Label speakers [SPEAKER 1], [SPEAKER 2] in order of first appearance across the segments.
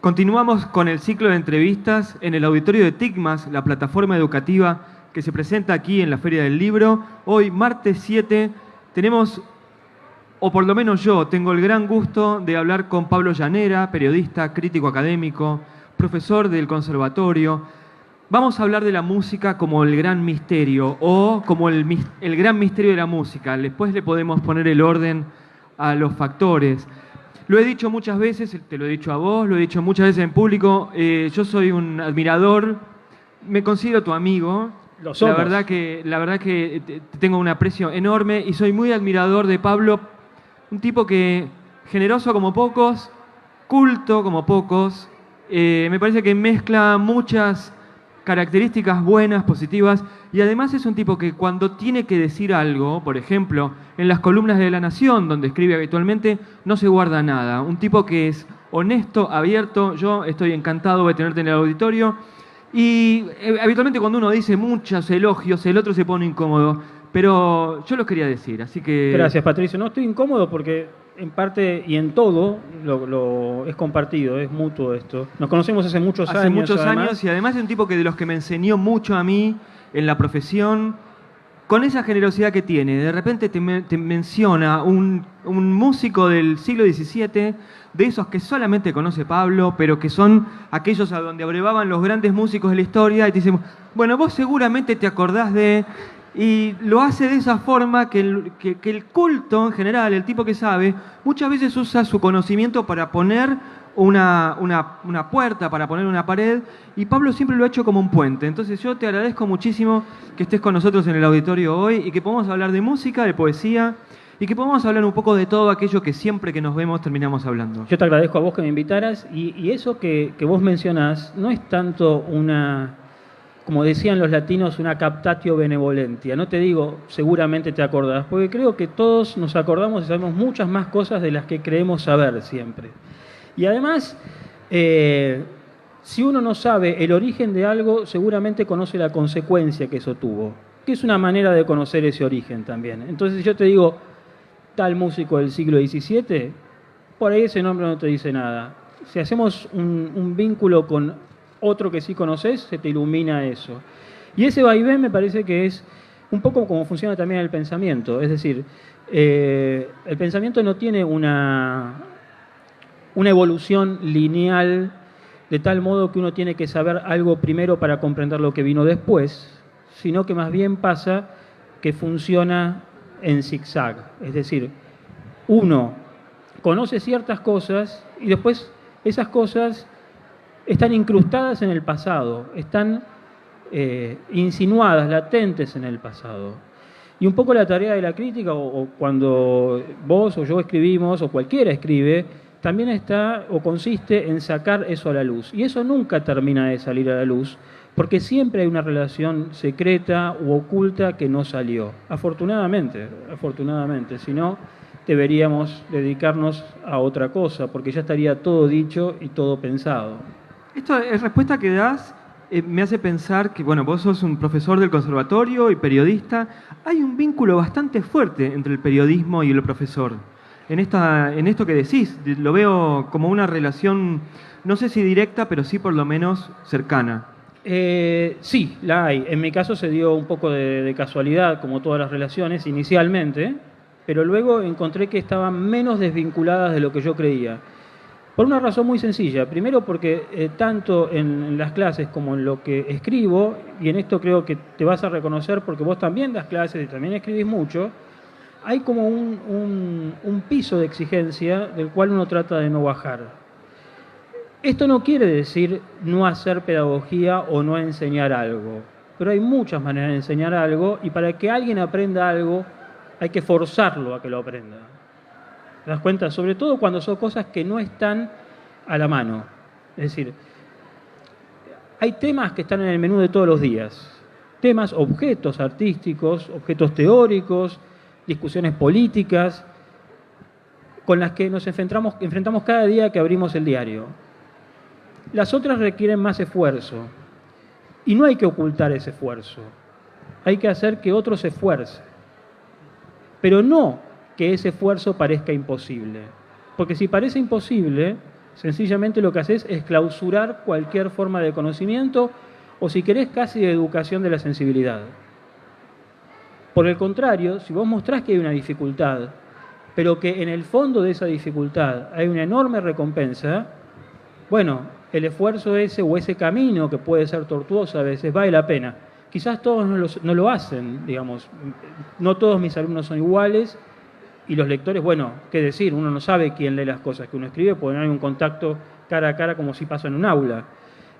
[SPEAKER 1] Continuamos con el ciclo de entrevistas en el auditorio de TICMAS, la plataforma educativa que se presenta aquí en la Feria del Libro. Hoy, martes 7, tenemos, o por lo menos yo, tengo el gran gusto de hablar con Pablo Llanera, periodista, crítico académico, profesor del conservatorio. Vamos a hablar de la música como el gran misterio o como el gran misterio de la música. Después le podemos poner el orden a los factores. Lo he dicho muchas veces, te lo he dicho a vos, lo he dicho muchas veces en público. Yo soy un admirador, me considero tu amigo.
[SPEAKER 2] Lo somos.
[SPEAKER 1] La verdad que tengo un aprecio enorme y soy muy admirador de Pablo. Un tipo que generoso como pocos, culto como pocos. Me parece que mezcla muchas características buenas, positivas, y además es un tipo que cuando tiene que decir algo, por ejemplo, en las columnas de La Nación, donde escribe habitualmente, no se guarda nada. Un tipo que es honesto, abierto. Yo estoy encantado de tenerte en el auditorio. Y habitualmente cuando uno dice muchos elogios, el otro se pone incómodo. Pero yo lo quería decir, así que...
[SPEAKER 2] Gracias, Patricio. No estoy incómodo porque en parte y en todo lo es compartido, es mutuo esto. Nos conocemos hace muchos años.
[SPEAKER 1] Hace muchos
[SPEAKER 2] además.
[SPEAKER 1] años, y además es un tipo que de los que me enseñó mucho a mí en la profesión, con esa generosidad que tiene. De repente te menciona un músico del siglo XVII, de esos que solamente conoce Pablo, pero que son aquellos a donde abrevaban los grandes músicos de la historia, y te dicen, bueno, vos seguramente te acordás de... Y lo hace de esa forma que el culto en general, el tipo que sabe, muchas veces usa su conocimiento para poner una puerta, para poner una pared, y Pablo siempre lo ha hecho como un puente. Entonces yo te agradezco muchísimo que estés con nosotros en el auditorio hoy y que podamos hablar de música, de poesía, y que podamos hablar un poco de todo aquello que siempre que nos vemos terminamos hablando.
[SPEAKER 2] Yo te agradezco a vos que me invitaras, y eso que vos mencionás no es tanto una... como decían los latinos, una captatio benevolentia. No te digo, seguramente te acordás, porque creo que todos nos acordamos y sabemos muchas más cosas de las que creemos saber siempre. Y además, si uno no sabe el origen de algo, seguramente conoce la consecuencia que eso tuvo, que es una manera de conocer ese origen también. Entonces yo te digo, tal músico del siglo XVII, por ahí ese nombre no te dice nada. Si hacemos un vínculo con otro que sí conoces, se te ilumina eso. Y ese vaivén me parece que es un poco como funciona también el pensamiento. Es decir, el pensamiento no tiene una evolución lineal de tal modo que uno tiene que saber algo primero para comprender lo que vino después, sino que más bien pasa que funciona en zigzag. Es decir, uno conoce ciertas cosas y después esas cosas están incrustadas en el pasado, están insinuadas, latentes en el pasado. Y un poco la tarea de la crítica, o cuando vos o yo escribimos, o cualquiera escribe, también está o consiste en sacar eso a la luz. Y eso nunca termina de salir a la luz, porque siempre hay una relación secreta u oculta que no salió. Afortunadamente, si no, deberíamos dedicarnos a otra cosa, porque ya estaría todo dicho y todo pensado.
[SPEAKER 1] Esta respuesta que das me hace pensar que, bueno, vos sos un profesor del conservatorio y periodista. Hay un vínculo bastante fuerte entre el periodismo y el profesor. En esto que decís, lo veo como una relación, no sé si directa, pero sí por lo menos cercana.
[SPEAKER 2] Sí, la hay. En mi caso se dio un poco de casualidad, como todas las relaciones, inicialmente, pero luego encontré que estaban menos desvinculadas de lo que yo creía. Por una razón muy sencilla. Primero porque tanto en las clases como en lo que escribo, y en esto creo que te vas a reconocer porque vos también das clases y también escribís mucho, hay como un piso de exigencia del cual uno trata de no bajar. Esto no quiere decir no hacer pedagogía o no enseñar algo, pero hay muchas maneras de enseñar algo, y para que alguien aprenda algo hay que forzarlo a que lo aprenda. ¿Te das cuenta? Sobre todo cuando son cosas que no están a la mano. Es decir, hay temas que están en el menú de todos los días. Temas, objetos artísticos, objetos teóricos, discusiones políticas, con las que nos enfrentamos cada día que abrimos el diario. Las otras requieren más esfuerzo. Y no hay que ocultar ese esfuerzo. Hay que hacer que otro se esfuerce. Pero no que ese esfuerzo parezca imposible. Porque si parece imposible, Sencillamente lo que haces es clausurar cualquier forma de conocimiento o, si querés, casi de educación de la sensibilidad. Por el contrario, si vos mostrás que hay una dificultad, pero que en el fondo de esa dificultad hay una enorme recompensa, bueno, el esfuerzo ese o ese camino, que puede ser tortuoso a veces, vale la pena. Quizás todos no lo hacen, digamos. No todos mis alumnos son iguales y los lectores, bueno, qué decir, uno no sabe quién lee las cosas que uno escribe porque no hay un contacto cara a cara como si pasa en un aula.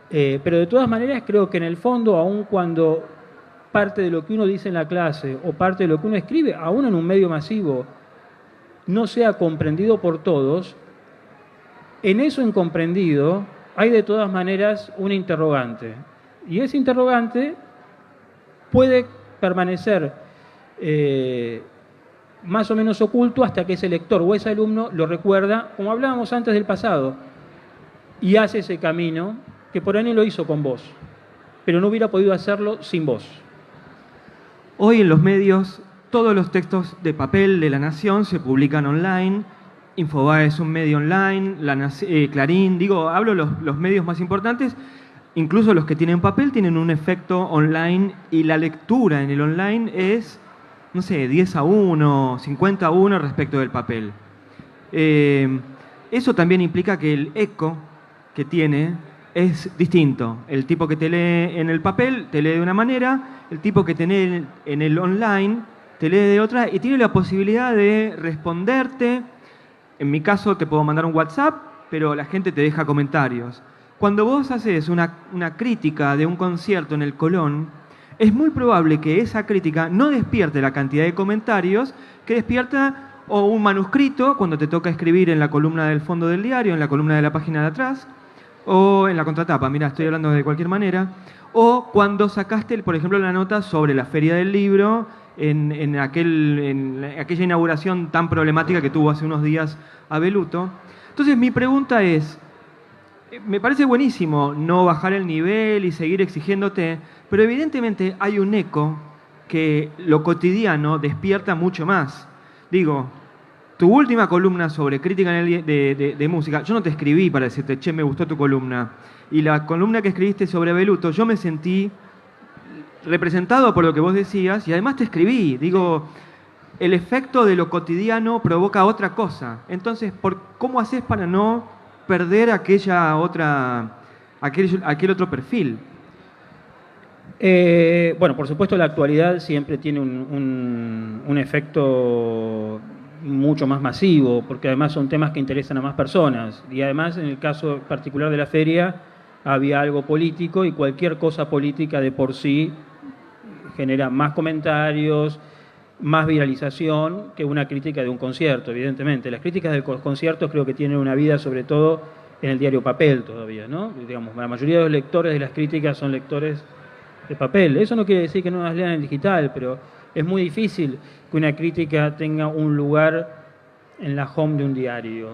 [SPEAKER 2] Pero de todas maneras creo que en el fondo, aun cuando parte de lo que uno dice en la clase o parte de lo que uno escribe, aún en un medio masivo, no sea comprendido por todos, en eso incomprendido hay de todas maneras una interrogante. Y ese interrogante puede permanecer más o menos oculto hasta que ese lector o ese alumno lo recuerda, como hablábamos antes, del pasado, y hace ese camino que por ahí lo hizo con vos, pero no hubiera podido hacerlo sin vos.
[SPEAKER 1] Hoy en los medios, todos los textos de papel de La Nación se publican online. Infobae es un medio online, Clarín, hablo los medios más importantes, incluso los que tienen papel tienen un efecto online, y la lectura en el online es, no sé, 10-1, 50-1 respecto del papel. Eso también implica que el eco que tiene es distinto. El tipo que te lee en el papel te lee de una manera, el tipo que te lee en el online te lee de otra, y tiene la posibilidad de responderte. En mi caso te puedo mandar un WhatsApp, pero la gente te deja comentarios. Cuando vos haces una crítica de un concierto en el Colón, es muy probable que esa crítica no despierte la cantidad de comentarios que despierta o un manuscrito cuando te toca escribir en la columna del fondo del diario, en la columna de la página de atrás, o en la contratapa, mira, estoy hablando de cualquier manera, o cuando sacaste, por ejemplo, la nota sobre la Feria del Libro en aquella inauguración tan problemática que tuvo hace unos días Abeluto. Entonces mi pregunta es, me parece buenísimo no bajar el nivel y seguir exigiéndote, pero evidentemente hay un eco que lo cotidiano despierta mucho más. Digo, tu última columna sobre crítica de música, yo no te escribí para decirte, che, me gustó tu columna. Y la columna que escribiste sobre Abeluto, yo me sentí representado por lo que vos decías y además te escribí. Digo, el efecto de lo cotidiano provoca otra cosa. Entonces, ¿cómo haces para no perder aquel otro perfil?
[SPEAKER 2] Bueno, por supuesto la actualidad siempre tiene un efecto mucho más masivo, porque además son temas que interesan a más personas. Y además, en el caso particular de la feria, había algo político, y cualquier cosa política de por sí genera más comentarios, más viralización que una crítica de un concierto, evidentemente. Las críticas de conciertos creo que tienen una vida sobre todo en el diario papel todavía, ¿no? Digamos, la mayoría de los lectores de las críticas son lectores de papel. Eso no quiere decir que no las lean en digital, pero es muy difícil que una crítica tenga un lugar en la home de un diario,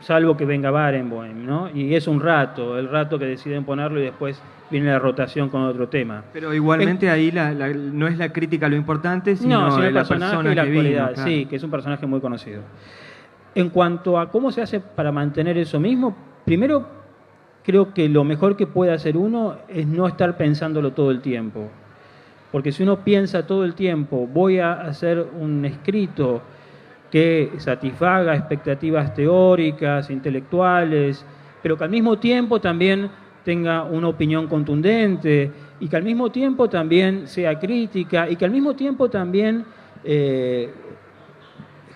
[SPEAKER 2] salvo que venga Barenboim, ¿no? Y es un rato, el rato que deciden ponerlo y después viene la rotación con otro tema.
[SPEAKER 1] Pero igualmente ahí no es la crítica lo importante, sino
[SPEAKER 2] el
[SPEAKER 1] la
[SPEAKER 2] personaje
[SPEAKER 1] persona
[SPEAKER 2] y la
[SPEAKER 1] que vino.
[SPEAKER 2] actualidad,
[SPEAKER 1] Claro.
[SPEAKER 2] sí, que es un personaje muy conocido. En cuanto a cómo se hace para mantener eso mismo, primero creo que lo mejor que puede hacer uno es no estar pensándolo todo el tiempo. Porque si uno piensa todo el tiempo, voy a hacer un escrito que satisfaga expectativas teóricas, intelectuales, pero que al mismo tiempo también tenga una opinión contundente, y que al mismo tiempo también sea crítica, y que al mismo tiempo también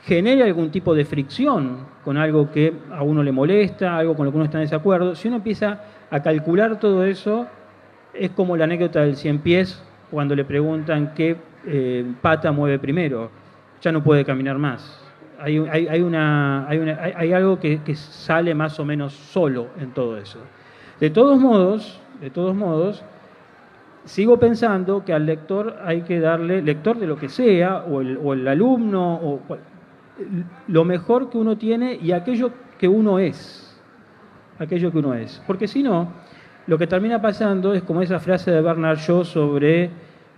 [SPEAKER 2] genere algún tipo de fricción con algo que a uno le molesta, algo con lo que uno está en desacuerdo. Si uno empieza a calcular todo eso, es como la anécdota del 100 pies, cuando le preguntan qué pata mueve primero. Ya no puede caminar más. Hay algo que sale más o menos solo en todo eso. De todos modos, sigo pensando que al lector hay que darle, lector de lo que sea, o el alumno, lo mejor que uno tiene y aquello que uno es. Porque si no, lo que termina pasando es como esa frase de Bernard Shaw sobre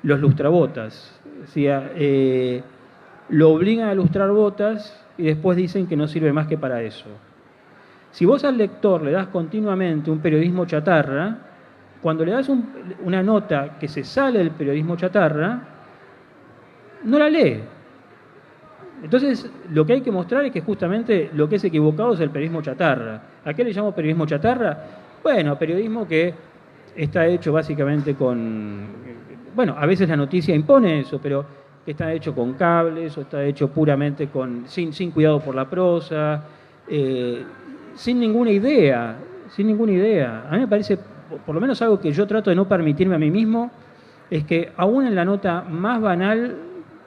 [SPEAKER 2] los lustrabotas. Decía, lo obligan a lustrar botas y después dicen que no sirve más que para eso. Si vos al lector le das continuamente un periodismo chatarra, cuando le das una nota que se sale del periodismo chatarra, no la lee. Entonces, lo que hay que mostrar es que justamente lo que es equivocado es el periodismo chatarra. ¿A qué le llamo periodismo chatarra? Bueno, periodismo que está hecho básicamente con... Bueno, a veces la noticia impone eso, pero que está hecho con cables o está hecho puramente sin cuidado por la prosa, sin ninguna idea. A mí me parece, por lo menos algo que yo trato de no permitirme a mí mismo, es que aún en la nota más banal,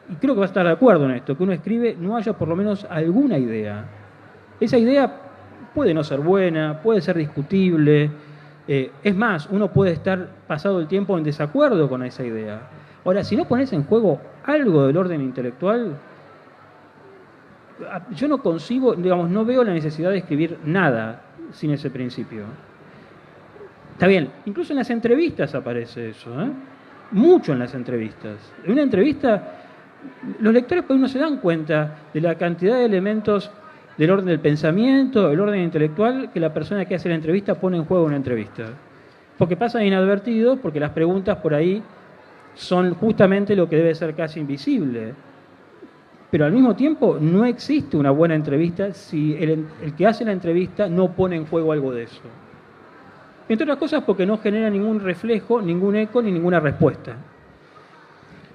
[SPEAKER 2] y creo que va a estar de acuerdo en esto, que uno escribe, no haya por lo menos alguna idea. Esa idea puede no ser buena, puede ser discutible, es más, uno puede estar pasado el tiempo en desacuerdo con esa idea. Ahora, si no pones en juego algo del orden intelectual, yo no concibo, digamos, no veo la necesidad de escribir nada sin ese principio. Está bien, incluso en las entrevistas aparece eso, ¿eh? Mucho en las entrevistas. En una entrevista, los lectores pues no se dan cuenta de la cantidad de elementos del orden del pensamiento, del orden intelectual, que la persona que hace la entrevista pone en juego en una entrevista. Porque pasan inadvertidos, porque las preguntas por ahí son justamente lo que debe ser casi invisible. Pero al mismo tiempo no existe una buena entrevista si el que hace la entrevista no pone en juego algo de eso. Entre otras cosas porque no genera ningún reflejo, ningún eco ni ninguna respuesta.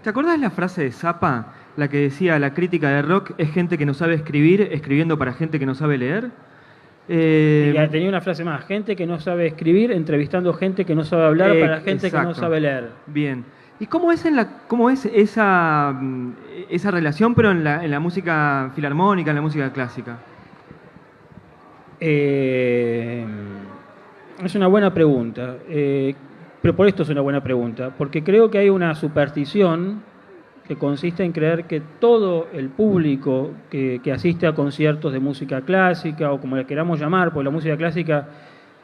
[SPEAKER 1] ¿Te acordás la frase de Zappa, la que decía la crítica de rock es gente que no sabe escribir, escribiendo para gente que no sabe leer?
[SPEAKER 2] Y tenía una frase más, gente que no sabe escribir, entrevistando gente que no sabe hablar para gente que no sabe leer.
[SPEAKER 1] Bien. ¿Y cómo es esa relación, pero en la música filarmónica, en la música clásica?
[SPEAKER 2] Es una buena pregunta, pero por esto es una buena pregunta, porque creo que hay una superstición que consiste en creer que todo el público que asiste a conciertos de música clásica, o como le queramos llamar, porque la música clásica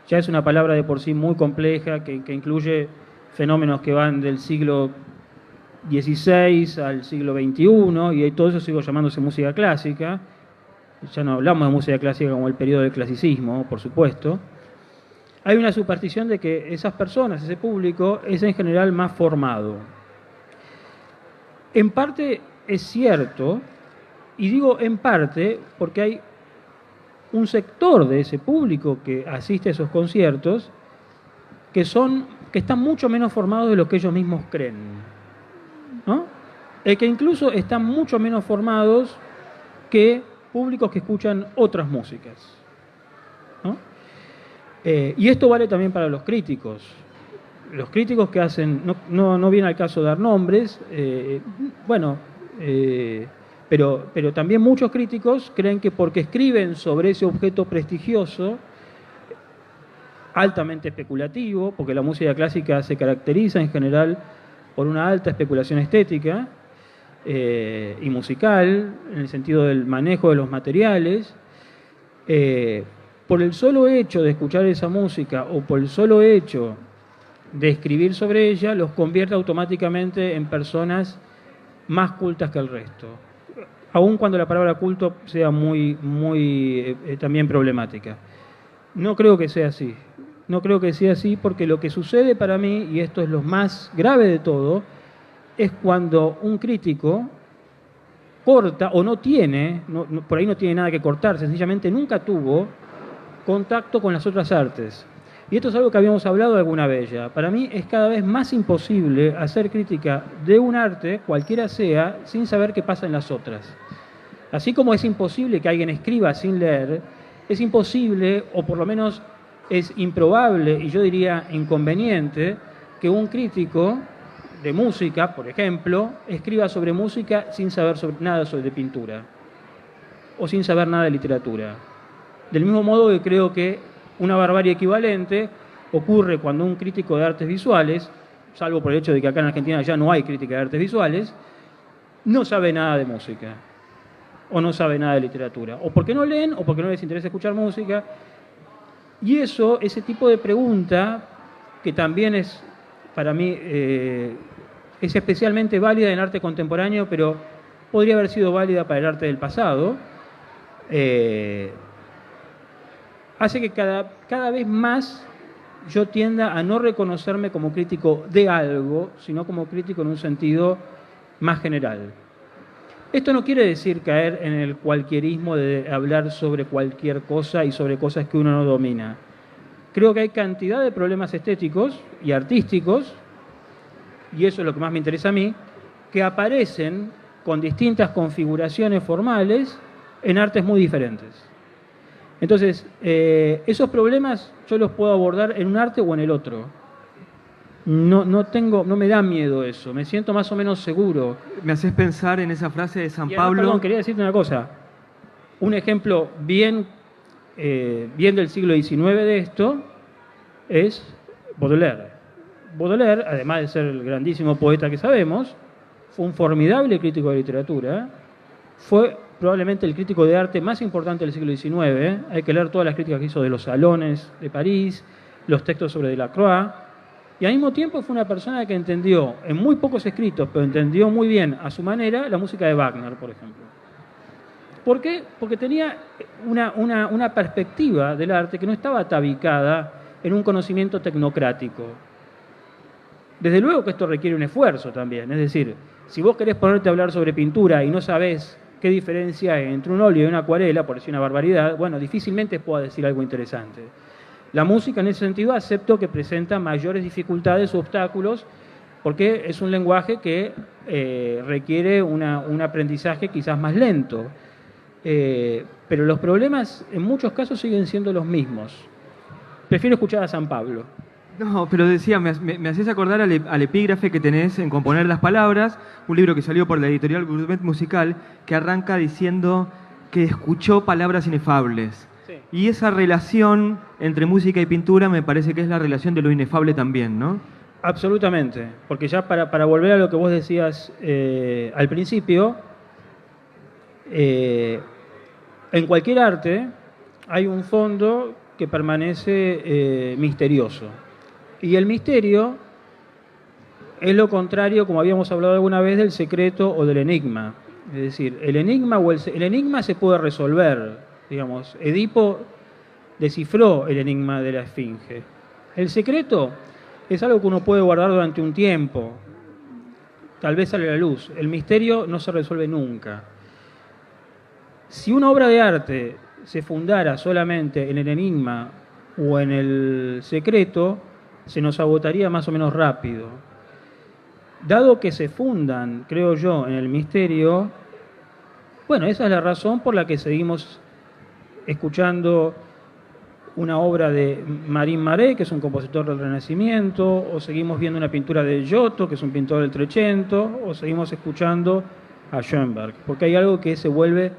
[SPEAKER 2] ya es una palabra de por sí muy compleja, que incluye fenómenos que van del siglo XVI al siglo XXI, y todo eso sigo llamándose música clásica. Ya no hablamos de música clásica como el periodo del clasicismo, por supuesto. Hay una superstición de que esas personas, ese público, es en general más formado. En parte es cierto, y digo en parte porque hay un sector de ese público que asiste a esos conciertos que están mucho menos formados de lo que ellos mismos creen, ¿no? Que incluso están mucho menos formados que públicos que escuchan otras músicas, ¿no? Y esto vale también para los críticos. Los críticos que hacen, no viene al caso dar nombres, pero también muchos críticos creen que porque escriben sobre ese objeto prestigioso, altamente especulativo, porque la música clásica se caracteriza en general por una alta especulación estética y musical, en el sentido del manejo de los materiales, por el solo hecho de escuchar esa música o por el solo hecho de escribir sobre ella, los convierte automáticamente en personas más cultas que el resto, aun cuando la palabra culto sea muy también problemática. No creo que sea así. No creo que sea así porque lo que sucede para mí, y esto es lo más grave de todo, es cuando un crítico corta o no tiene, por ahí no tiene nada que cortar, sencillamente nunca tuvo contacto con las otras artes. Y esto es algo que habíamos hablado alguna vez ya. Para mí es cada vez más imposible hacer crítica de un arte, cualquiera sea, sin saber qué pasa en las otras. Así como es imposible que alguien escriba sin leer, es imposible, o por lo menos es improbable, y yo diría inconveniente, que un crítico de música, por ejemplo, escriba sobre música sin saber nada sobre pintura, o sin saber nada de literatura. Del mismo modo que creo que una barbarie equivalente ocurre cuando un crítico de artes visuales, salvo por el hecho de que acá en Argentina ya no hay crítica de artes visuales, no sabe nada de música, o no sabe nada de literatura, o porque no leen, o porque no les interesa escuchar música. Y ese tipo de pregunta, que también es, para mí, es especialmente válida en arte contemporáneo, pero podría haber sido válida para el arte del pasado, hace que cada vez más yo tienda a no reconocerme como crítico de algo, sino como crítico en un sentido más general. Esto no quiere decir caer en el cualquierismo de hablar sobre cualquier cosa y sobre cosas que uno no domina. Creo que hay cantidad de problemas estéticos y artísticos, y eso es lo que más me interesa a mí, que aparecen con distintas configuraciones formales en artes muy diferentes. Entonces, esos problemas yo los puedo abordar en un arte o en el otro. No me da miedo eso, me siento más o menos seguro.
[SPEAKER 1] Me haces pensar en esa frase de San
[SPEAKER 2] Y además,
[SPEAKER 1] Pablo.
[SPEAKER 2] perdón, quería decirte una cosa. Un ejemplo bien del siglo XIX de esto es Baudelaire. Baudelaire, además de ser el grandísimo poeta que sabemos, fue un formidable crítico de literatura, fue probablemente el crítico de arte más importante del siglo XIX. Hay que leer todas las críticas que hizo de los salones de París, los textos sobre Delacroix, y al mismo tiempo fue una persona que entendió, en muy pocos escritos, pero entendió muy bien a su manera la música de Wagner, por ejemplo. ¿Por qué? Porque tenía una perspectiva del arte que no estaba atabicada en un conocimiento tecnocrático. Desde luego que esto requiere un esfuerzo también, es decir, si vos querés ponerte a hablar sobre pintura y no sabés qué diferencia hay entre un óleo y una acuarela, por decir una barbaridad, bueno, difícilmente pueda decir algo interesante. La música en ese sentido acepto que presenta mayores dificultades o obstáculos porque es un lenguaje que requiere un aprendizaje quizás más lento. Pero los problemas en muchos casos siguen siendo los mismos. Prefiero escuchar a San Pablo.
[SPEAKER 1] No, pero decía, me hacés acordar al epígrafe que tenés en Componer las Palabras, un libro que salió por la editorial Gourmet Musical, que arranca diciendo que escuchó palabras inefables. Sí. Y esa relación entre música y pintura me parece que es la relación de lo inefable también, ¿no?
[SPEAKER 2] Absolutamente, porque ya para volver a lo que vos decías al principio, en cualquier arte hay un fondo que permanece misterioso. Y el misterio es lo contrario, como habíamos hablado alguna vez, del secreto o del enigma. Es decir, el enigma se puede resolver. Digamos, Edipo descifró el enigma de la esfinge. El secreto es algo que uno puede guardar durante un tiempo. Tal vez sale a la luz. El misterio no se resuelve nunca. Si una obra de arte se fundara solamente en el enigma o en el secreto, se nos agotaría más o menos rápido. Dado que se fundan, creo yo, en el misterio, bueno, esa es la razón por la que seguimos escuchando una obra de Marin Maré, que es un compositor del Renacimiento, o seguimos viendo una pintura de Giotto, que es un pintor del Trecento, o seguimos escuchando a Schoenberg, porque hay algo que se vuelve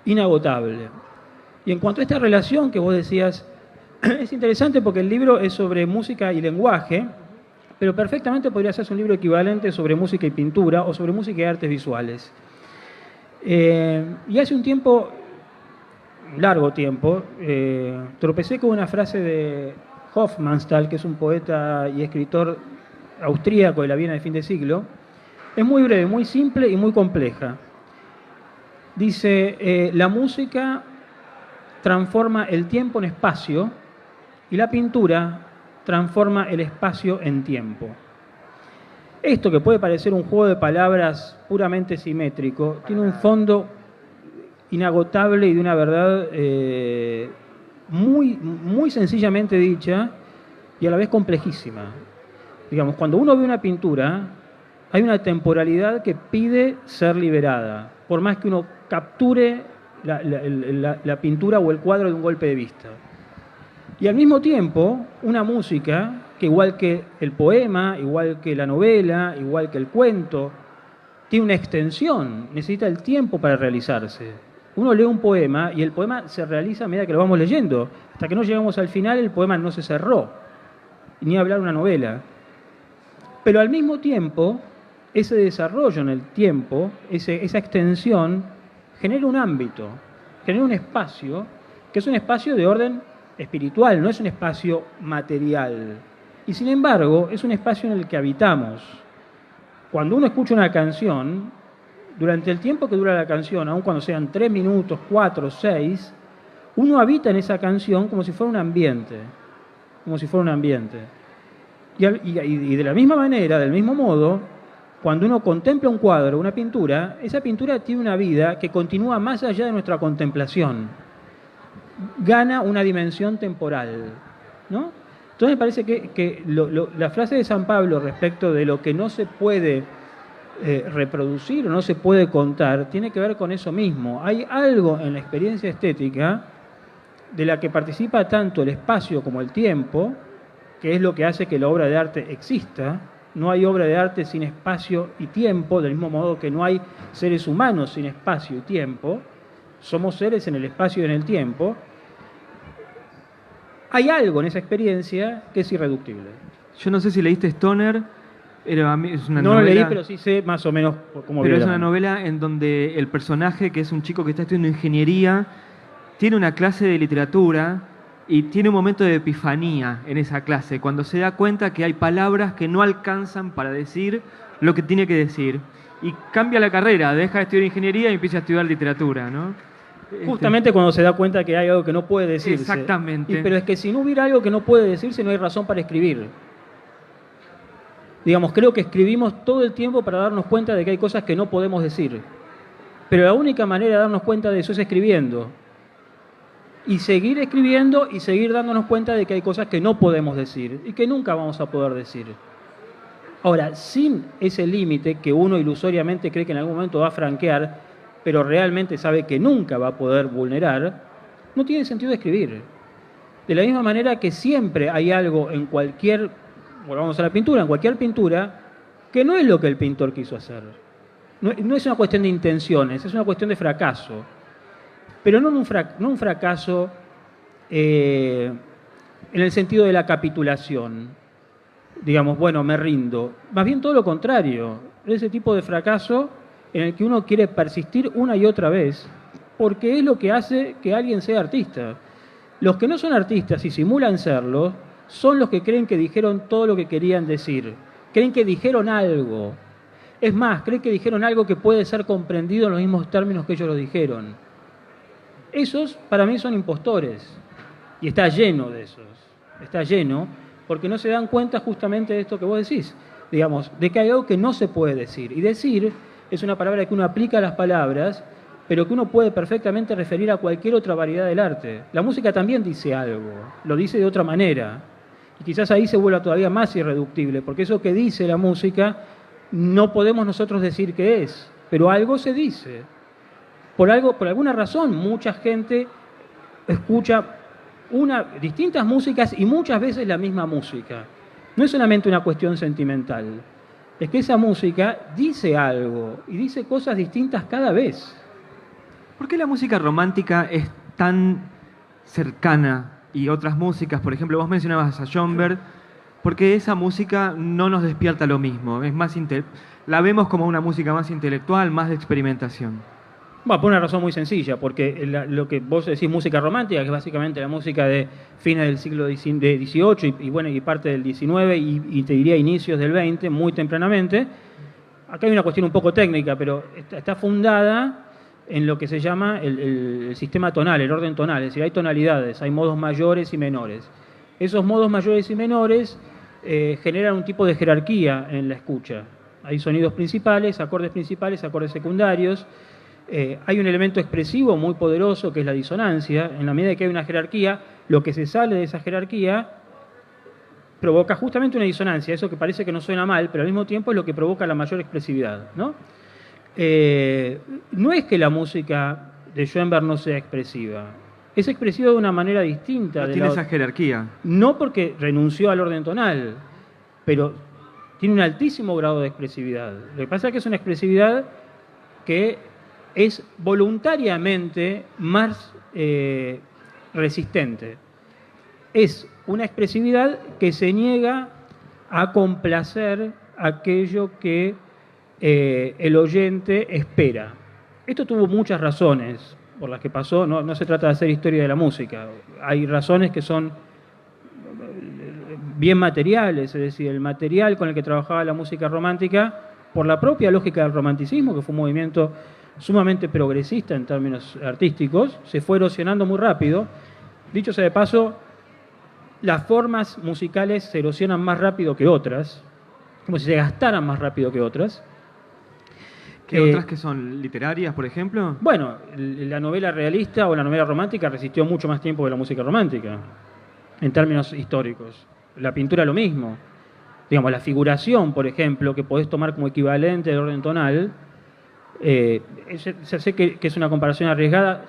[SPEAKER 2] inagotable. Y en cuanto a esta relación que vos decías, es interesante porque el libro es sobre música y lenguaje, pero perfectamente podría hacerse un libro equivalente sobre música y pintura o sobre música y artes visuales. Y hace un tiempo, largo tiempo, tropecé con una frase de Hofmannsthal, que es un poeta y escritor austríaco de la Viena de fin de siglo. Es muy breve, muy simple y muy compleja. Dice, la música transforma el tiempo en espacio y la pintura transforma el espacio en tiempo. Esto, que puede parecer un juego de palabras puramente simétrico, tiene un fondo inagotable y de una verdad muy sencillamente dicha y a la vez complejísima. Digamos, cuando uno ve una pintura, hay una temporalidad que pide ser liberada, por más que uno capture la pintura o el cuadro de un golpe de vista. Y al mismo tiempo, una música que, igual que el poema, igual que la novela, igual que el cuento, tiene una extensión, necesita el tiempo para realizarse. Uno lee un poema y el poema se realiza a medida que lo vamos leyendo. Hasta que no llegamos al final, el poema no se cerró, ni hablar una novela. Pero al mismo tiempo, ese desarrollo en el tiempo, esa extensión, genera un ámbito, genera un espacio, que es un espacio de orden espiritual, no es un espacio material. Y sin embargo, es un espacio en el que habitamos. Cuando uno escucha una canción, durante el tiempo que dura la canción, aun cuando sean 3 minutos, 4, 6, uno habita en esa canción como si fuera un ambiente, como si fuera un ambiente. Y de la misma manera, del mismo modo, cuando uno contempla un cuadro, una pintura, esa pintura tiene una vida que continúa más allá de nuestra contemplación. Gana una dimensión temporal, ¿no? Entonces me parece que la frase de San Pablo respecto de lo que no se puede reproducir o no se puede contar, tiene que ver con eso mismo. Hay algo en la experiencia estética de la que participa tanto el espacio como el tiempo, que es lo que hace que la obra de arte exista. No hay obra de arte sin espacio y tiempo, del mismo modo que no hay seres humanos sin espacio y tiempo. Somos seres en el espacio y en el tiempo. Hay algo en esa experiencia que es irreductible.
[SPEAKER 1] Yo no sé si leíste Stoner, es una
[SPEAKER 2] No
[SPEAKER 1] novela,
[SPEAKER 2] lo leí, pero sí sé más o menos cómo
[SPEAKER 1] pero
[SPEAKER 2] viene
[SPEAKER 1] es
[SPEAKER 2] la
[SPEAKER 1] una
[SPEAKER 2] mano.
[SPEAKER 1] novela en donde el personaje, que es un chico que está estudiando ingeniería, tiene una clase de literatura y tiene un momento de epifanía en esa clase, cuando se da cuenta que hay palabras que no alcanzan para decir lo que tiene que decir. Y cambia la carrera, deja de estudiar ingeniería y empieza a estudiar literatura, ¿no?
[SPEAKER 2] Justamente cuando se da cuenta que hay algo que no puede decirse.
[SPEAKER 1] Exactamente.
[SPEAKER 2] Pero es que si no hubiera algo que no puede decirse, no hay razón para escribir. Digamos, creo que escribimos todo el tiempo para darnos cuenta de que hay cosas que no podemos decir. Pero la única manera de darnos cuenta de eso es escribiendo. Y seguir escribiendo y seguir dándonos cuenta de que hay cosas que no podemos decir y que nunca vamos a poder decir. Ahora, sin ese límite que uno ilusoriamente cree que en algún momento va a franquear, pero realmente sabe que nunca va a poder vulnerar, no tiene sentido escribir. De la misma manera que siempre hay algo en cualquier, volvamos a la pintura, en cualquier pintura, que no es lo que el pintor quiso hacer. No es una cuestión de intenciones, es una cuestión de fracaso. Pero no un fracaso en el sentido de la capitulación. Digamos, bueno, me rindo. Más bien todo lo contrario. Ese tipo de fracaso en el que uno quiere persistir una y otra vez, porque es lo que hace que alguien sea artista. Los que no son artistas y simulan serlo, son los que creen que dijeron todo lo que querían decir. Creen que dijeron algo. Es más, creen que dijeron algo que puede ser comprendido en los mismos términos que ellos lo dijeron. Esos, para mí, son impostores. Y está lleno de esos. Está lleno, porque no se dan cuenta justamente de esto que vos decís. Digamos, de que hay algo que no se puede decir. Y decir es una palabra que uno aplica a las palabras, pero que uno puede perfectamente referir a cualquier otra variedad del arte. La música también dice algo, lo dice de otra manera. Y quizás ahí se vuelva todavía más irreductible, porque eso que dice la música no podemos nosotros decir qué es, pero algo se dice. Por alguna razón, mucha gente escucha distintas músicas y muchas veces la misma música. No es solamente una cuestión sentimental, es que esa música dice algo y dice cosas distintas cada vez.
[SPEAKER 1] ¿Por qué la música romántica es tan cercana y otras músicas, por ejemplo, vos mencionabas a Schoenberg, porque esa música no nos despierta lo mismo, es más la vemos como una música más intelectual, más de experimentación?
[SPEAKER 2] Bueno, por una razón muy sencilla, porque lo que vos decís música romántica, que es básicamente la música de fines del siglo XVIII y parte del XIX y te diría inicios del XX, muy tempranamente. Acá hay una cuestión un poco técnica, pero está fundada en lo que se llama el sistema tonal, el orden tonal, es decir, hay tonalidades, hay modos mayores y menores. Esos modos mayores y menores generan un tipo de jerarquía en la escucha. Hay sonidos principales, acordes secundarios. Hay un elemento expresivo muy poderoso que es la disonancia. En la medida que hay una jerarquía, lo que se sale de esa jerarquía provoca justamente una disonancia, eso que parece que no suena mal, pero al mismo tiempo es lo que provoca la mayor expresividad, ¿no? No es que la música de Schoenberg no sea expresiva, es expresiva de una manera distinta.
[SPEAKER 1] No tiene esa jerarquía.
[SPEAKER 2] No porque renunció al orden tonal, pero tiene un altísimo grado de expresividad. Lo que pasa es que es una expresividad que es voluntariamente más resistente. Es una expresividad que se niega a complacer aquello que el oyente espera. Esto tuvo muchas razones por las que pasó, no se trata de hacer historia de la música. Hay razones que son bien materiales, es decir, el material con el que trabajaba la música romántica, por la propia lógica del romanticismo, que fue un movimiento sumamente progresista en términos artísticos, se fue erosionando muy rápido. Dicho sea de paso, las formas musicales se erosionan más rápido que otras, como si se gastaran más rápido que otras.
[SPEAKER 1] ¿Qué otras que son literarias, por ejemplo?
[SPEAKER 2] Bueno, la novela realista o la novela romántica resistió mucho más tiempo que la música romántica, en términos históricos. La pintura lo mismo. Digamos, la figuración, por ejemplo, que podés tomar como equivalente del orden tonal, sé que es una comparación arriesgada,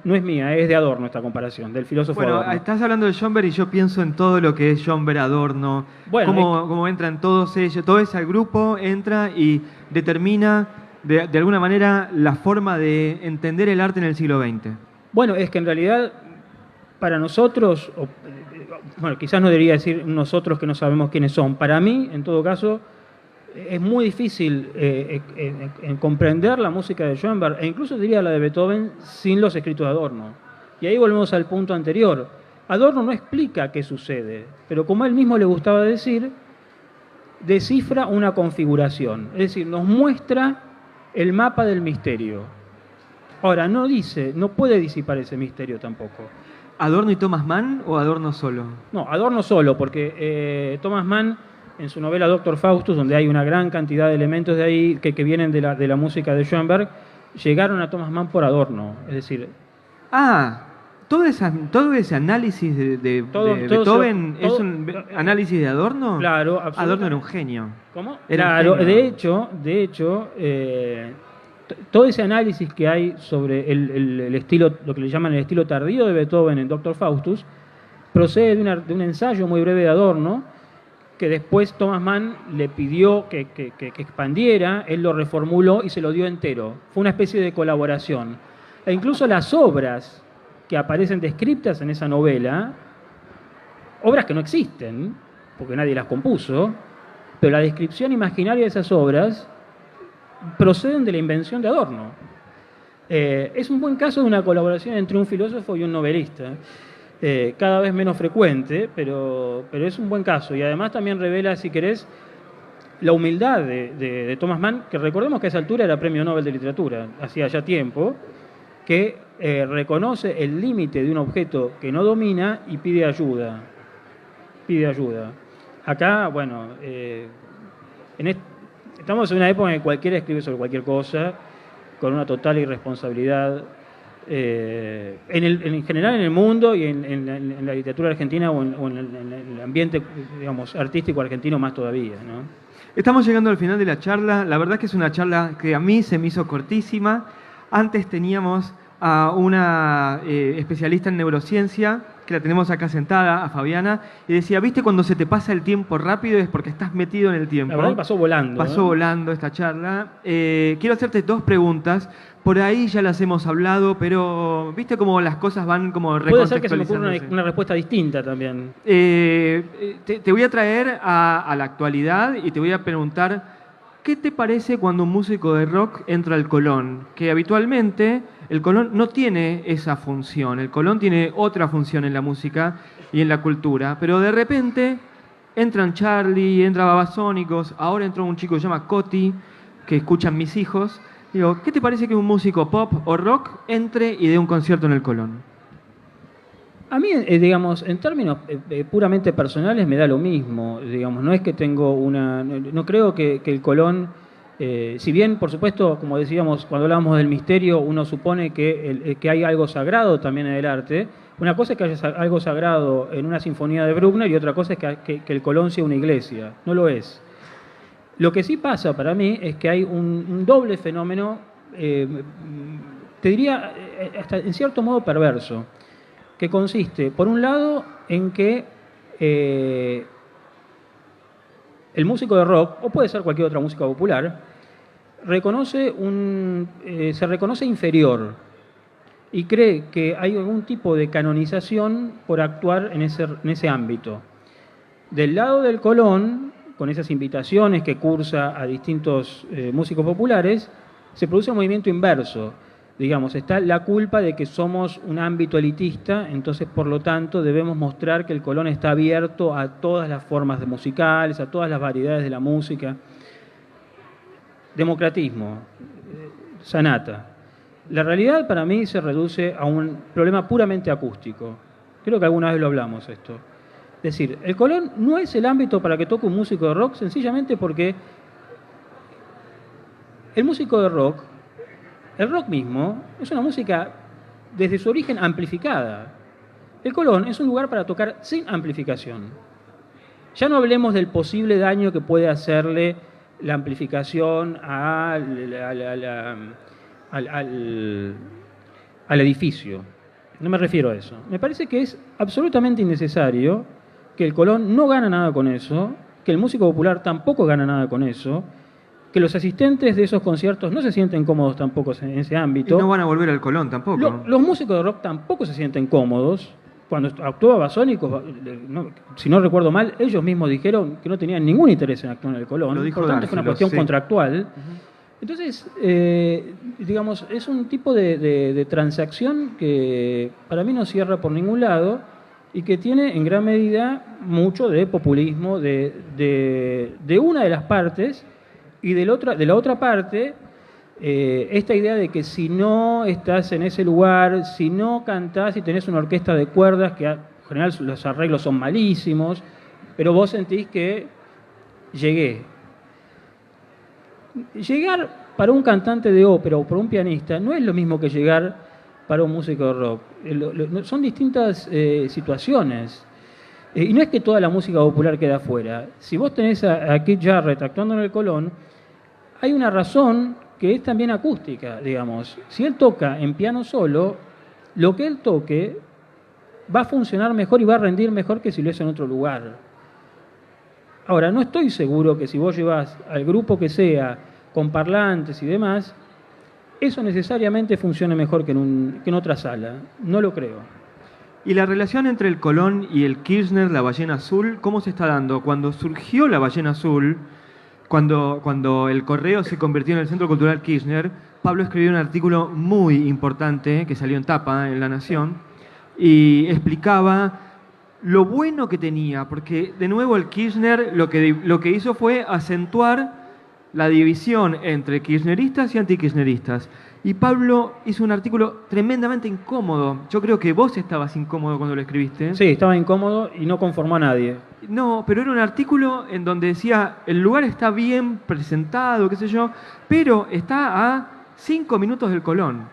[SPEAKER 2] no es mía, es de Adorno esta comparación, del filósofo
[SPEAKER 1] Bueno,
[SPEAKER 2] Adorno.
[SPEAKER 1] estás hablando de Schoenberg y yo pienso en todo lo que es Schoenberg, Adorno,
[SPEAKER 2] Bueno,
[SPEAKER 1] cómo entran todos ellos, todo ese grupo entra y determina de alguna manera la forma de entender el arte en el siglo XX.
[SPEAKER 2] Bueno, es que en realidad para nosotros, bueno, quizás no debería decir nosotros que no sabemos quiénes son, para mí, en todo caso, es muy difícil en comprender la música de Schoenberg, e incluso diría la de Beethoven, sin los escritos de Adorno. Y ahí volvemos al punto anterior. Adorno no explica qué sucede, pero como a él mismo le gustaba decir, descifra una configuración, es decir, nos muestra el mapa del misterio. Ahora, no puede disipar ese misterio tampoco.
[SPEAKER 1] ¿Adorno y Thomas Mann o Adorno solo?
[SPEAKER 2] No, Adorno solo, porque Thomas Mann, en su novela Doctor Faustus, donde hay una gran cantidad de elementos de ahí que vienen de la música de Schoenberg, llegaron a Thomas Mann por Adorno. Es decir...
[SPEAKER 1] todo ese análisis de Beethoven es un análisis de Adorno.
[SPEAKER 2] Claro, absolutamente.
[SPEAKER 1] Adorno era un genio.
[SPEAKER 2] ¿Cómo?
[SPEAKER 1] Claro,
[SPEAKER 2] de hecho, todo ese análisis que hay sobre el estilo, lo que le llaman el estilo tardío de Beethoven en Doctor Faustus, procede de un ensayo muy breve de Adorno, que después Thomas Mann le pidió que expandiera, él lo reformuló y se lo dio entero. Fue una especie de colaboración. E incluso las obras que aparecen descritas en esa novela, obras que no existen, porque nadie las compuso, pero la descripción imaginaria de esas obras proceden de la invención de Adorno. Es un buen caso de una colaboración entre un filósofo y un novelista, cada vez menos frecuente, pero es un buen caso. Y además también revela, si querés, la humildad de Thomas Mann, que recordemos que a esa altura era Premio Nobel de Literatura, hacía ya tiempo, que reconoce el límite de un objeto que no domina y pide ayuda. Acá, bueno, estamos en una época en que cualquiera escribe sobre cualquier cosa, con una total irresponsabilidad, en general en el mundo y en la literatura argentina o en el ambiente, digamos, artístico argentino más todavía, ¿no?
[SPEAKER 1] Estamos llegando al final de la charla. La verdad que es una charla que a mí se me hizo cortísima. Antes teníamos a una especialista en neurociencia, que la tenemos acá sentada, a Fabiana, y decía, ¿viste cuando se te pasa el tiempo rápido? Es porque estás metido en el tiempo.
[SPEAKER 2] La verdad que pasó volando.
[SPEAKER 1] Pasó volando esta charla. Quiero hacerte dos preguntas. Por ahí ya las hemos hablado, pero ¿viste cómo las cosas van como recontextualizándose?
[SPEAKER 2] Puede ser que se me ocurra una respuesta distinta también.
[SPEAKER 1] Te voy a traer a la actualidad y te voy a preguntar, ¿qué te parece cuando un músico de rock entra al Colón? Que habitualmente el Colón no tiene esa función. El Colón tiene otra función en la música y en la cultura. Pero de repente entran Charlie, entra Babasónicos, ahora entró un chico que se llama Coti, que escuchan mis hijos. Digo, ¿qué te parece que un músico pop o rock entre y dé un concierto en el Colón?
[SPEAKER 2] A mí, digamos, en términos puramente personales me da lo mismo. Digamos, no es que tengo una... No creo que el Colón, si bien, por supuesto, como decíamos, cuando hablábamos del misterio, uno supone que hay algo sagrado también en el arte. Una cosa es que haya algo sagrado en una sinfonía de Bruckner y otra cosa es que el Colón sea una iglesia. No lo es. Lo que sí pasa para mí es que hay un doble fenómeno, te diría, hasta en cierto modo perverso, que consiste, por un lado, en que el músico de rock, o puede ser cualquier otra música popular, se reconoce inferior y cree que hay algún tipo de canonización por actuar en ese ámbito. Del lado del Colón, con esas invitaciones que cursa a distintos músicos populares, se produce un movimiento inverso. Digamos, está la culpa de que somos un ámbito elitista, entonces por lo tanto debemos mostrar que el Colón está abierto a todas las formas musicales, a todas las variedades de la música. Democratismo. sanata. La realidad para mí se reduce a un problema puramente acústico. Creo que alguna vez lo hablamos esto. Es decir, el Colón no es el ámbito para que toque un músico de rock, sencillamente porque el músico de rock, el rock mismo, es una música desde su origen amplificada. El Colón es un lugar para tocar sin amplificación. Ya no hablemos del posible daño que puede hacerle la amplificación al edificio. No me refiero a eso. Me parece que es absolutamente innecesario, que el Colón no gana nada con eso, que el músico popular tampoco gana nada con eso, que los asistentes de esos conciertos no se sienten cómodos tampoco en ese ámbito.
[SPEAKER 1] Y no van a volver al Colón tampoco.
[SPEAKER 2] Los músicos de rock tampoco se sienten cómodos. Cuando actuó Babasónicos, si no recuerdo mal, ellos mismos dijeron que no tenían ningún interés en actuar en el Colón.
[SPEAKER 1] Lo dijo
[SPEAKER 2] Por tanto, es una cuestión
[SPEAKER 1] sí.
[SPEAKER 2] contractual. Entonces, digamos, es un tipo de transacción que para mí no cierra por ningún lado y que tiene en gran medida mucho de populismo de una de las partes, y de la otra parte, esta idea de que si no estás en ese lugar, si no cantás y tenés una orquesta de cuerdas, que en general los arreglos son malísimos, pero vos sentís que llegué. Llegar para un cantante de ópera o para un pianista no es lo mismo que llegar para un músico de rock. Son distintas situaciones. Y no es que toda la música popular queda afuera. Si vos tenés a Keith Jarrett actuando en el Colón, hay una razón que es también acústica, digamos. Si él toca en piano solo, lo que él toque va a funcionar mejor y va a rendir mejor que si lo es en otro lugar. Ahora, no estoy seguro que si vos llevas al grupo que sea, con parlantes y demás, eso necesariamente funcione mejor que en otra sala. No lo creo.
[SPEAKER 1] ¿Y la relación entre el Colón y el Kirchner, la ballena azul, cómo se está dando? Cuando surgió la ballena azul, cuando el Correo se convirtió en el Centro Cultural Kirchner, Pablo escribió un artículo muy importante que salió en tapa en La Nación y explicaba lo bueno que tenía, porque de nuevo el Kirchner lo que hizo fue acentuar la división entre kirchneristas y antikirchneristas. Y Pablo hizo un artículo tremendamente incómodo. Yo creo que vos estabas incómodo cuando lo escribiste.
[SPEAKER 2] Sí, estaba incómodo y no conformó a nadie.
[SPEAKER 1] No, pero era un artículo en donde decía, el lugar está bien presentado, qué sé yo, pero está a 5 minutos del Colón.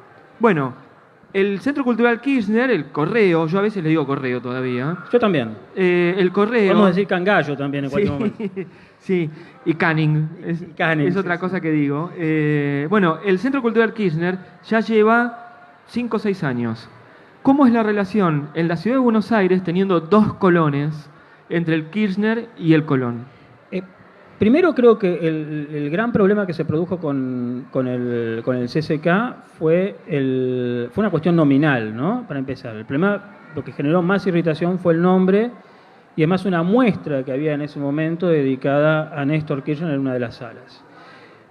[SPEAKER 1] Bueno, el Centro Cultural Kirchner, el Correo, yo a veces le digo Correo todavía.
[SPEAKER 2] Yo también.
[SPEAKER 1] El Correo...
[SPEAKER 2] Podemos decir Cangallo también en cualquier momento.
[SPEAKER 1] Sí, y Canning. Es otra cosa que digo. Bueno, el Centro Cultural Kirchner ya lleva 5 o 6 años. ¿Cómo es la relación en la ciudad de Buenos Aires teniendo 2 colones entre el Kirchner y el Colón?
[SPEAKER 2] Primero creo que el gran problema que se produjo con el CCK fue una cuestión nominal, ¿no? Para empezar. El problema, lo que generó más irritación fue el nombre y además una muestra que había en ese momento dedicada a Néstor Kirchner en una de las salas.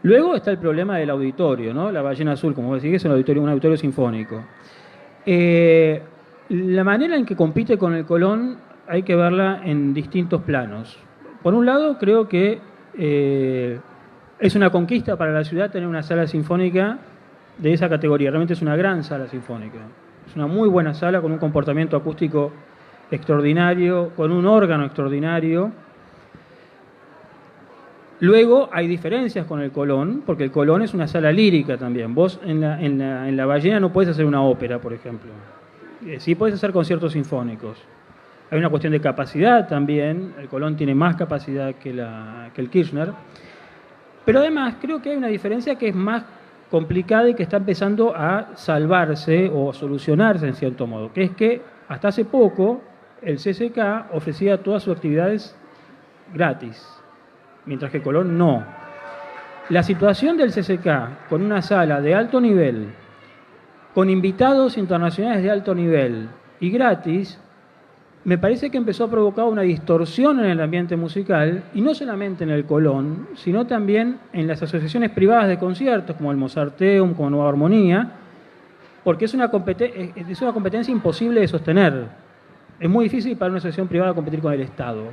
[SPEAKER 2] Luego está el problema del auditorio, ¿no? La Ballena Azul, como vos decís, es un auditorio sinfónico. La manera en que compite con el Colón hay que verla en distintos planos. Por un lado, creo que es una conquista para la ciudad tener una sala sinfónica de esa categoría. Realmente es una gran sala sinfónica. Es una muy buena sala con un comportamiento acústico extraordinario, con un órgano extraordinario. Luego hay diferencias con el Colón, porque el Colón es una sala lírica también. Vos en la Ballena no podés hacer una ópera, por ejemplo. Sí podés hacer conciertos sinfónicos. Hay una cuestión de capacidad también. El Colón tiene más capacidad que el Kirchner. Pero además creo que hay una diferencia que es más complicada y que está empezando a salvarse o solucionarse en cierto modo, que es que hasta hace poco el CCK ofrecía todas sus actividades gratis, mientras que Colón no. La situación del CCK con una sala de alto nivel, con invitados internacionales de alto nivel y gratis, me parece que empezó a provocar una distorsión en el ambiente musical, y no solamente en el Colón, sino también en las asociaciones privadas de conciertos, como el Mozarteum, como Nueva Armonía, porque es una competencia imposible de sostener. Es muy difícil para una asociación privada competir con el Estado,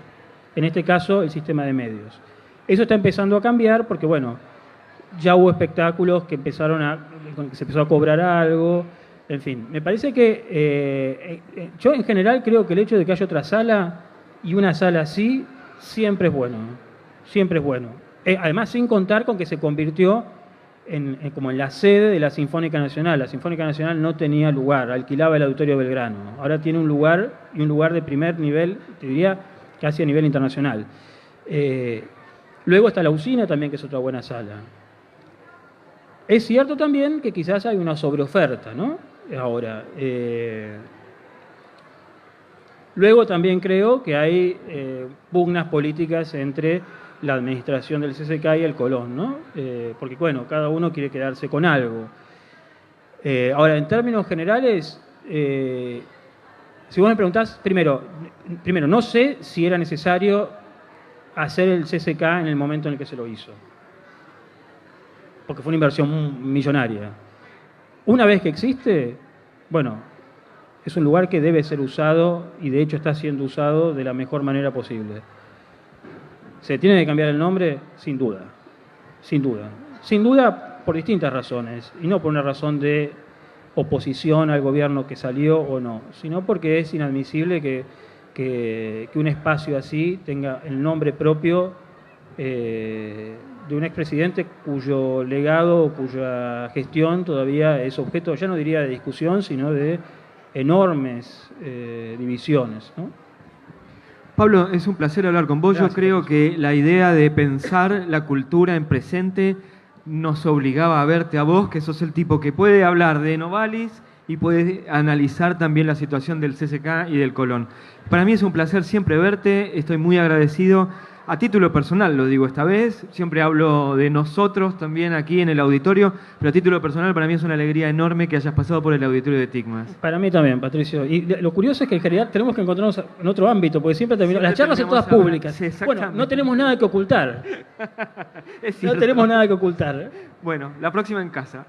[SPEAKER 2] en este caso el sistema de medios. Eso está empezando a cambiar porque, bueno, ya hubo espectáculos que con que se empezó a cobrar algo, en fin. Me parece que yo en general creo que el hecho de que haya otra sala y una sala así siempre es bueno, siempre es bueno. Además, sin contar con que se convirtió como en la sede de la Sinfónica Nacional. La Sinfónica Nacional no tenía lugar, alquilaba el Auditorio Belgrano. Ahora tiene un lugar, y un lugar de primer nivel, te diría, casi a nivel internacional. Luego está la Usina también, que es otra buena sala. Es cierto también que quizás hay una sobreoferta, ¿no? Ahora, luego también creo que hay pugnas políticas entre la administración del CCK y el Colón, ¿no? Porque, bueno, cada uno quiere quedarse con algo. Ahora, en términos generales, si vos me preguntás, primero, no sé si era necesario hacer el CCK en el momento en el que se lo hizo, porque fue una inversión millonaria. Una vez que existe, bueno, es un lugar que debe ser usado y de hecho está siendo usado de la mejor manera posible. ¿Se tiene que cambiar el nombre? Sin duda, sin duda. Sin duda por distintas razones, y no por una razón de oposición al gobierno que salió o no, sino porque es inadmisible que un espacio así tenga el nombre propio de un expresidente cuyo legado o cuya gestión todavía es objeto, ya no diría de discusión, sino de enormes divisiones, ¿no?
[SPEAKER 1] Pablo, es un placer hablar con vos.
[SPEAKER 2] Gracias,
[SPEAKER 1] yo creo que la idea de pensar la cultura en presente nos obligaba a verte a vos, que sos el tipo que puede hablar de Novalis y puede analizar también la situación del CCK y del Colón. Para mí es un placer siempre verte, estoy muy agradecido. A título personal lo digo esta vez, siempre hablo de nosotros también aquí en el auditorio, pero a título personal para mí es una alegría enorme que hayas pasado por el auditorio de TICMAS.
[SPEAKER 2] Para mí también, Patricio. Y lo curioso es que en general tenemos que encontrarnos en otro ámbito, porque siempre terminamos. Las charlas son todas públicas.
[SPEAKER 1] Sí,
[SPEAKER 2] bueno, no tenemos nada que ocultar.
[SPEAKER 1] Es
[SPEAKER 2] No
[SPEAKER 1] cierto.
[SPEAKER 2] tenemos nada que ocultar.
[SPEAKER 1] Bueno, la próxima en casa.